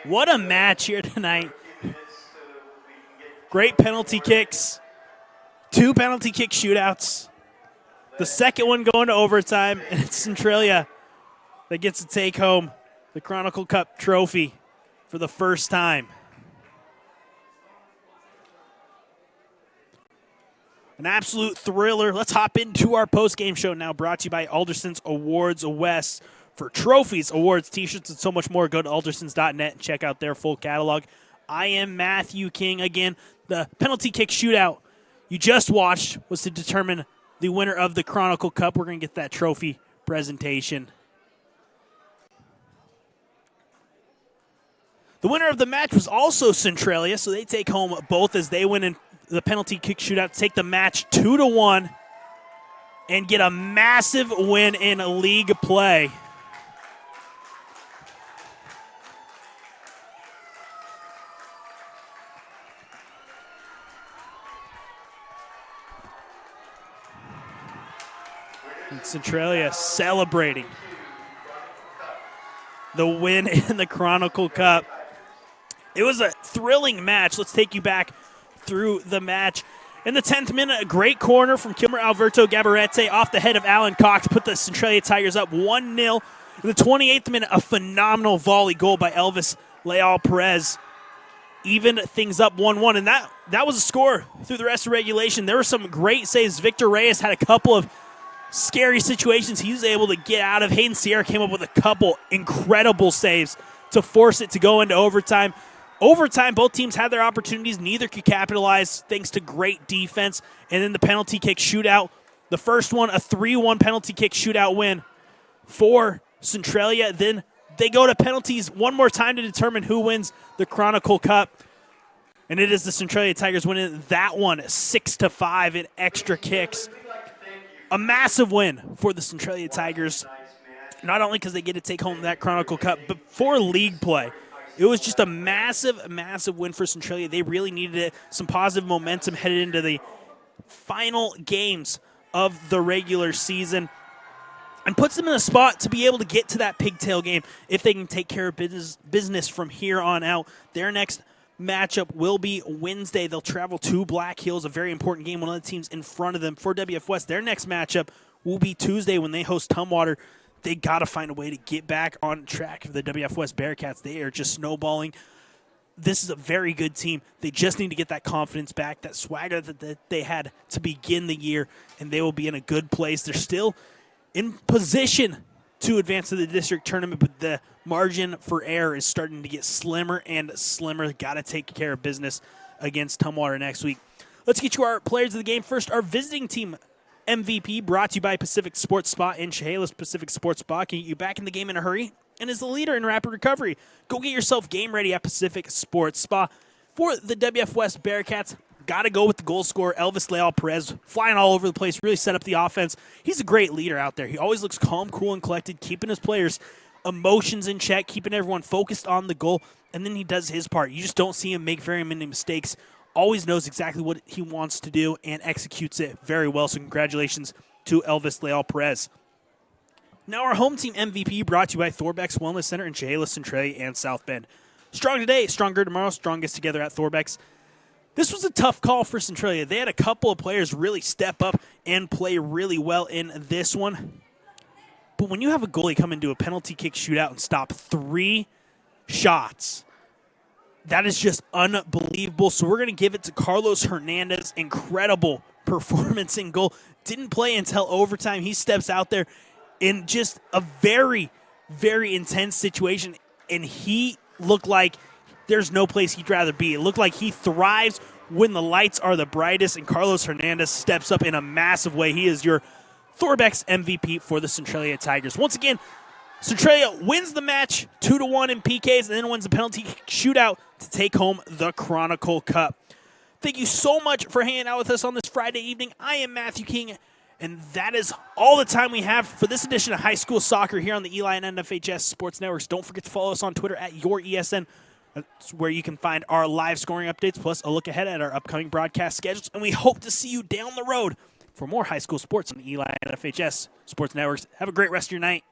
What a match here tonight. Great penalty kicks. 2 penalty kick shootouts. The second one going to overtime, and it's Centralia that gets to take home the Chronicle Cup trophy for the first time. An absolute thriller. Let's hop into our post-game show now, brought to you by Alderson's Awards West. For trophies, awards, t-shirts, and so much more, go to aldersons.net and check out their full catalog. I am Matthew King. Again, the penalty kick shootout you just watched was to determine the winner of the Chronicle Cup. We're going to get that trophy presentation. The winner of the match was also Centralia, so they take home both as they win in the penalty kick shootout, take the match 2-1, and get a massive win in league play. And Centralia celebrating the win in the Chronicle Cup. It was a thrilling match. Let's take you back through the match. In the 10th minute, a great corner from Kilmer Alberto Gabarete off the head of Alan Cox put the Centralia Tigers up 1-0. In the 28th minute, a phenomenal volley goal by Elvis Leal Perez evened things up 1-1, and that was a score through the rest of regulation. There were some great saves. Victor Reyes had a couple of scary situations he was able to get out of. Hayden Sierra came up with a couple incredible saves to force it to go into overtime. Overtime, both teams had their opportunities. Neither could capitalize thanks to great defense. And then the penalty kick shootout. The first one, a 3-1 penalty kick shootout win for Centralia. Then they go to penalties one more time to determine who wins the Chronicle Cup. And it is the Centralia Tigers winning that one 6-5 in extra kicks. A massive win for the Centralia Tigers, not only because they get to take home that Chronicle Cup, but for league play. It was just a massive, massive win for Centralia. They really needed it. Some positive momentum headed into the final games of the regular season, and puts them in a spot to be able to get to that pigtail game if they can take care of business from here on out. Their next matchup will be Wednesday. They'll travel to Black Hills, a very important game, one of the teams in front of them for WF West. Their next matchup will be Tuesday when they host Tumwater. They got to find a way to get back on track for the WF West Bearcats. They are just snowballing. This is a very good team. They just need to get that confidence back, that swagger that they had to begin the year, and they will be in a good place. They're still in position to advance to the district tournament, but the margin for error is starting to get slimmer and slimmer. Got to take care of business against Tumwater next week. Let's get you our players of the game. First, our visiting team MVP, brought to you by Pacific Sports Spa in Chehalis. Pacific Sports Spa can get you back in the game in a hurry and is the leader in rapid recovery. Go get yourself game ready at Pacific Sports Spa. For the WF West Bearcats, got to go with the goal scorer, Elvis Leal Perez, flying all over the place, really set up the offense. He's a great leader out there. He always looks calm, cool, and collected, keeping his players' emotions in check, keeping everyone focused on the goal, and then he does his part. You just don't see him make very many mistakes. Always knows exactly what he wants to do and executes it very well. So congratulations to Elvis Leal Perez. Now our home team MVP, brought to you by Thorbeck's Wellness Center in Chehalis, Centralia, and South Bend. Strong today, stronger tomorrow, strongest together at Thorbeck's. This was a tough call for Centralia. They had a couple of players really step up and play really well in this one. But when you have a goalie come into a penalty kick shootout and stop 3 shots, that is just unbelievable. So we're going to give it to Carlos Hernandez. Incredible performance in goal. Didn't play until overtime. He steps out there in just a very, very intense situation, and he looked like there's no place he'd rather be. It looked like he thrives when the lights are the brightest, and Carlos Hernandez steps up in a massive way. He is your Thorbeck's MVP for the Centralia Tigers. Once again, Centralia wins the match 2-1 in PKs and then wins the penalty shootout to take home the Chronicle Cup. Thank you so much for hanging out with us on this Friday evening. I am Matthew King, and that is all the time we have for this edition of High School Soccer here on the Eli and NFHS Sports Networks. Don't forget to follow us on Twitter at YourESN. That's where you can find our live scoring updates, plus a look ahead at our upcoming broadcast schedules. And we hope to see you down the road for more high school sports on the Eli and NFHS Sports Networks. Have a great rest of your night.